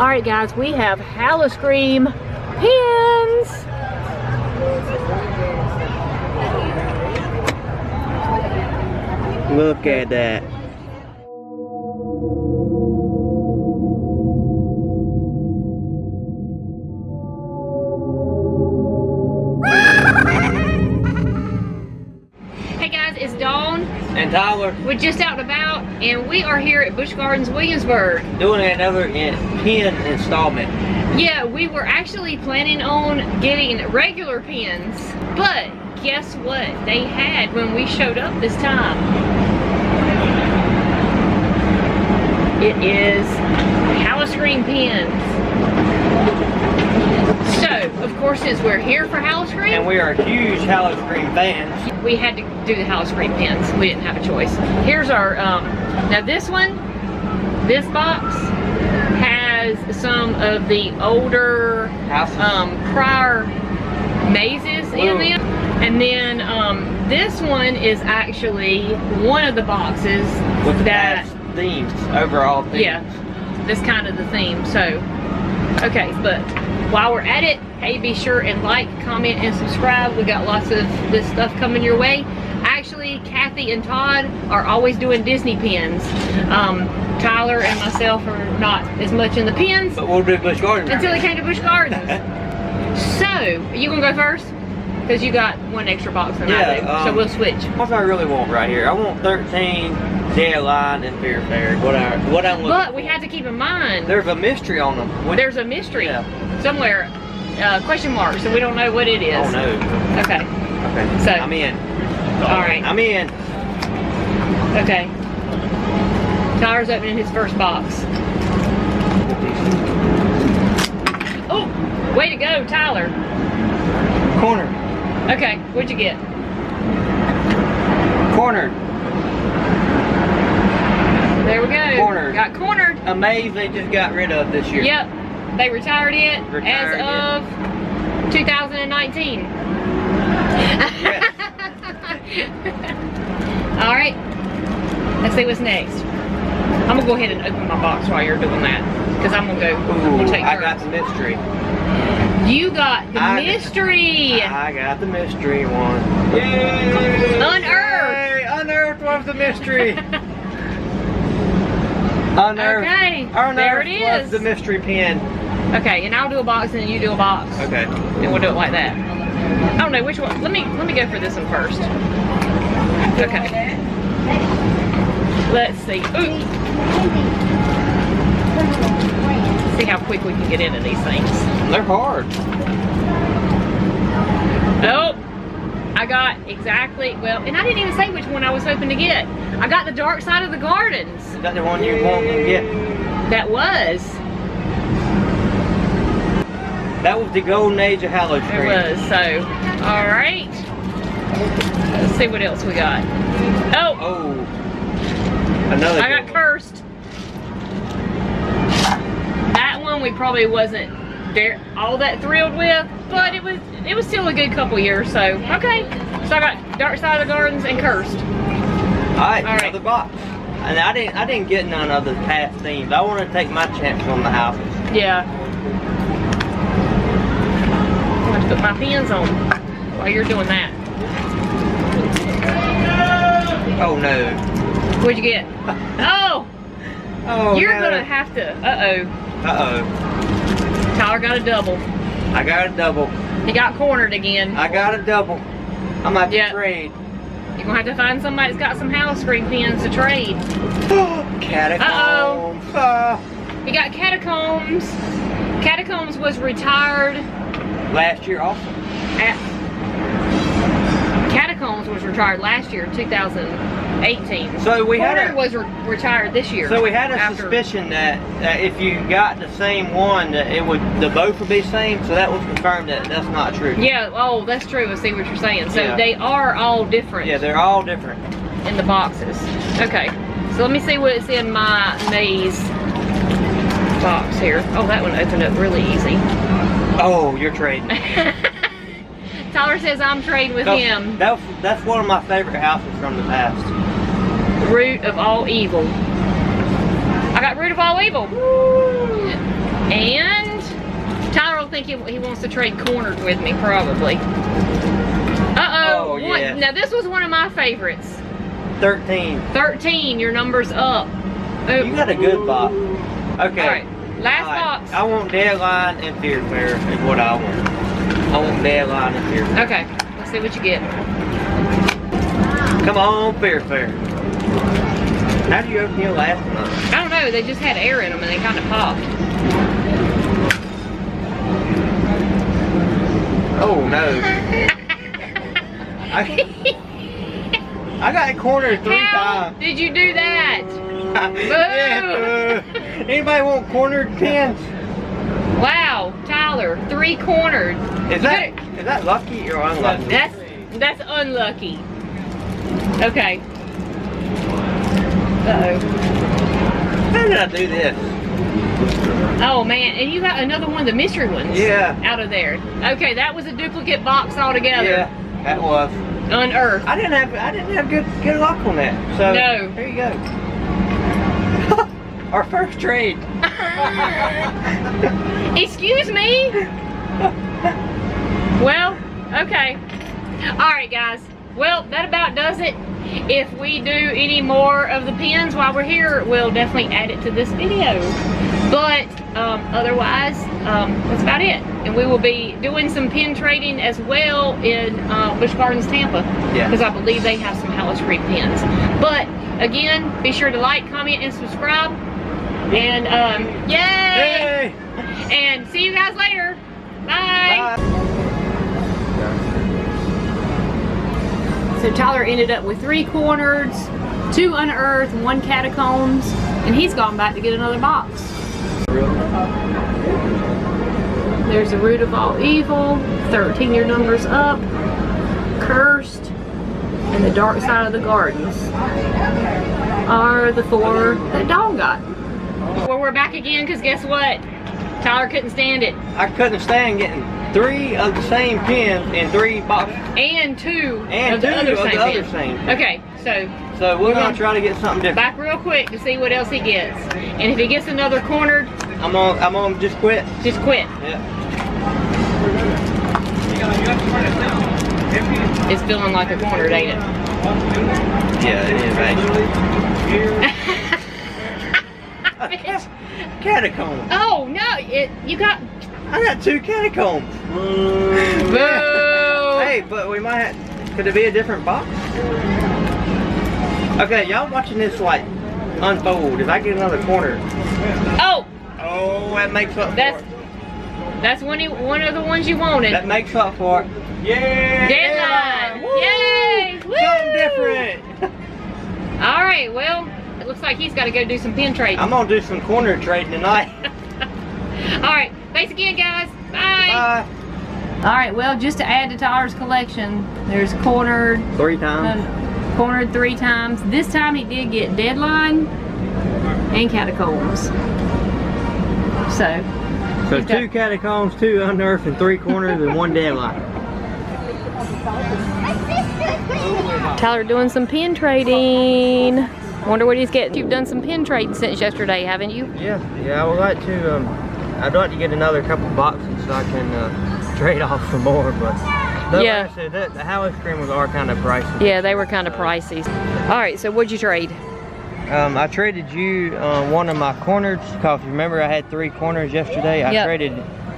Alright guys, we have Howl O Scream pins. Look at that. Hey guys, it's Dawn And Tyler. we're just out and about, and we are here at Busch Gardens, Williamsburg. Doing another pin installment. Yeah, we were actually planning on getting regular pins, but guess what they had when we showed up this time? It is Howl O Scream pins. So, of course, since we're here for Howl O Scream, And we are huge Howl O Scream fans. we had to do the Howl O Scream pins. We didn't have a choice. Here's our, now this one, this box has some of the older prior mazes in them. And then this one is actually one of the boxes With the that, past themes, overall themes. yeah, that's kind of the theme. So, okay, but while we're at it, hey, be sure and like, comment, and subscribe. We got lots of this stuff coming your way. Actually, Cathy and Todd are always doing Disney pins. Tyler and myself are not as much in the pins But we'll do Busch Gardens. until they came to Busch Gardens. So, are you gonna go first? Because you got one extra box than I do, so we'll switch. What do I really want right here? I want 13, Deadline, and Fear Fair. What I'm looking But we for. have to keep in mind, There's a mystery on them. there's a mystery Yeah. somewhere, question mark, so we don't know what it is. Oh no. Okay, Okay. So- I'm in. alright, I'm in. okay. Tyler's opening his first box. Oh, way to go, Tyler. Corner. Okay, what'd you get? Cornered. There we go. Cornered. Got cornered. Amaze they just got rid of this year. Yep, they retired it Retired as of 2019. Yes. All right, let's see what's next. I'm gonna go ahead and open my box while you're doing that, because I'm gonna go. I'm Ooh, gonna take I got turns. the mystery. You got the mystery. I got the mystery one. Yay! Unearthed. Yay! Unearthed was the mystery. Unearthed. Okay, Unearthed there it was is. the mystery pin. Okay, and I'll do a box and then you do a box. Okay. And we'll do it like that. I don't know which one. Let me go for this one first. Okay. Let's see. Ooh. See how quick we can get into these things. They're hard. Oh, I got exactly, well, and I didn't even say which one I was hoping to get. I got the Dark Side of the Gardens. Is that the one you want to get? That was. That was the golden age of Howl O Scream. It was, so, all right. Let's see what else we got. Oh, Oh. Another I good got one. cursed. That one we probably wasn't all that thrilled with, but it was still a good couple years, so, okay. So I got Dark Side of the Gardens and Cursed. Alright, All right. another box. And I didn't get none of the past themes. I want to take my chance on the houses. Yeah. I'm going to put my pins on while you're doing that. Oh no. What'd you get? Oh! Oh You're no. gonna have to, uh-oh. Uh-oh. Tyler got a double. I got a double. He got cornered again. I got a double. I'm about to Yeah. trade. You're gonna have to find somebody that's got some Howl O Scream pins to trade. Catacombs. Ah. We got Catacombs. Catacombs was retired Last year also. Catacombs was retired last year, 2018. So we had Cornered a, was retired this year. so we had a after- suspicion that if you got the same one, that the both would be the same. So that was confirmed that that's not true. Yeah, oh, that's true. I see what you're saying. So Yeah. they are all different Yeah, they're all different. in the boxes. Okay, so let me see what's in my maze box here. Oh, that one opened up really easy. Oh, you're trading. Tyler says I'm trading with him. That's one of my favorite houses from the past. Root of all evil. I got Root of all evil. And Tyler will think he wants to trade corners with me, probably. Oh, yeah. Now this was one of my favorites. 13. 13, your number's up. Oh. You got a good box. Okay. All right, last box. I want Deadline and Fear Fair is what I want. I want Deadline and Fear Fair. Okay, let's see what you get. Come on, Fear Fair. How did you open your last one? I don't know, they just had air in them and they kind of popped. Oh no. I got cornered 3 How times. did you do that? Yeah, anybody want cornered pins? Wow, Tyler, 3 cornered. Is that lucky or unlucky? That's unlucky. Okay. Uh-oh. How did I do this? Oh man, and you got another one of the mystery ones. Yeah. Out of there. Okay, that was a duplicate box altogether. Yeah, that was. Unearthed. I didn't have good luck on that. So No. there you go. Our first trade. Excuse me? Well, okay. Alright guys. Well, that about does it. If we do any more of the pins while we're here, we'll definitely add it to this video. But otherwise, that's about it. And we will be doing some pin trading as well in Busch Gardens, Tampa. Yeah. Because I believe they have some Howl O Scream pins. But again, be sure to like, comment, and subscribe. And yay! Hey! And see you guys later. Bye. So Tyler ended up with 3 corners, 2 unearthed, 1 catacombs, and he's gone back to get another box. There's the root of all evil, 13, your number's up, cursed, and the dark side of the gardens are the 4 that Dawn got. Well, we're back again because guess what? Tyler couldn't stand it. I couldn't stand getting 3 of the same pins in 3 boxes. And 2 And of the 2 other of the same other pins. same. Okay, so We're gonna try to get something different. back real quick to see what else he gets. And if he gets another cornered, I'm on just quit. just quit. Yeah. It's feeling like a cornered, ain't it? Yeah, it is actually. Catacomb. Oh no! You got. I got 2 catacombs. Boo! Hey, but we might have. Could it be a different box? Okay, y'all watching this like unfold. If I get another corner. Oh! Oh, that makes up for it. That's one of the ones you wanted. That makes up for it. Yeah! Deadline! Woo! Yay! Woo! Something different. All right. Well, it looks like he's got to go do some pin trading. I'm gonna do some corner trading tonight. All right. Thanks again, guys. Bye. Bye. All right. Well, just to add to Tyler's collection, there's cornered. 3 times. Cornered 3 times. This time he did get Deadline and Catacombs. So 2 catacombs, 2 unearthed, and 3 corners, and 1 Deadline. Tyler doing some pin trading. Wonder what he's getting. You've done some pin trading since yesterday, haven't you? Yeah, I would like to. I'd like to get another couple boxes so I can trade off some more. But yeah, like I said, the Howl O Scream are kind of pricey. Yeah, they were kind of pricey. All right, so what'd you trade? I traded you one of my corners because remember I had 3 corners yesterday. I traded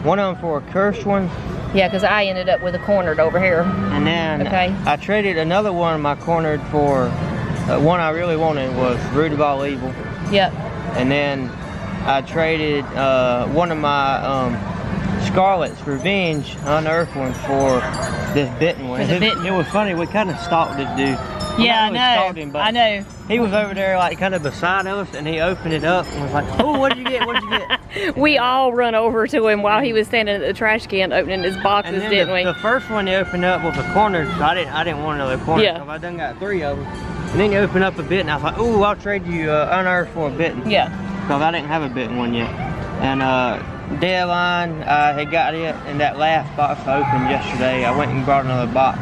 one of them for a cursed one. Yeah, because I ended up with a cornered over here. And then I traded another one of my cornered for one I really wanted was Root of All Evil. Yep. And then I traded one of my Scarlet's Revenge unearthed one for this bitten one. It was funny, we kind of stalked this dude. Yeah, I know. Him, but I know. He was over there like kind of beside us and he opened it up and was like, oh, what did you get? What did you get? We all run over to him while he was standing at the trash can opening his boxes, didn't we? The first one he opened up was a corner, so I didn't want another corner. Yeah. So I done got 3 of them. And then he opened up a bit and I was like, ooh, I'll trade you unearthed for a bitten. Yeah. Because I didn't have a bitten one yet. And Deadline, I had got it in that last box I opened yesterday. I went and brought another box.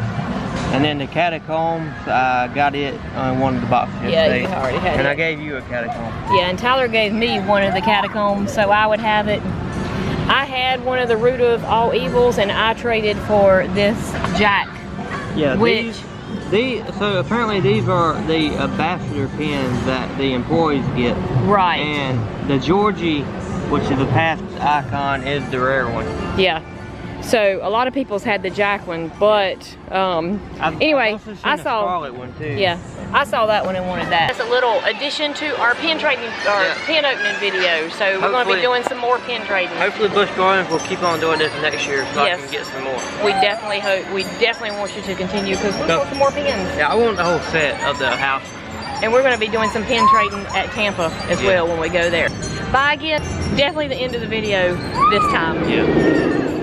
And then the Catacombs, I got it on one of the boxes yesterday. Yeah, you already had it. And I gave you a Catacomb. Yeah, and Tyler gave me one of the Catacombs, so I would have it. I had one of the root of all evils, and I traded for this Jack. Yeah, which so apparently these are the ambassador pins that the employees get. right. And the Georgie, which is the past icon, is the rare one. Yeah. So a lot of people's had the Jack one, but anyway, I've also seen I the saw. Scarlet one too. Yeah, I saw that one and wanted that. That's a little addition to our pin trading or pin opening video. So we're going to be doing some more pin trading. Hopefully Busch Gardens will keep on doing this next year so I can get some more. We definitely hope. We definitely want you to continue because we want some more pins. Yeah, I want the whole set of the house. And we're going to be doing some pin trading at Tampa as well when we go there. Bye again. Definitely the end of the video this time. Yeah.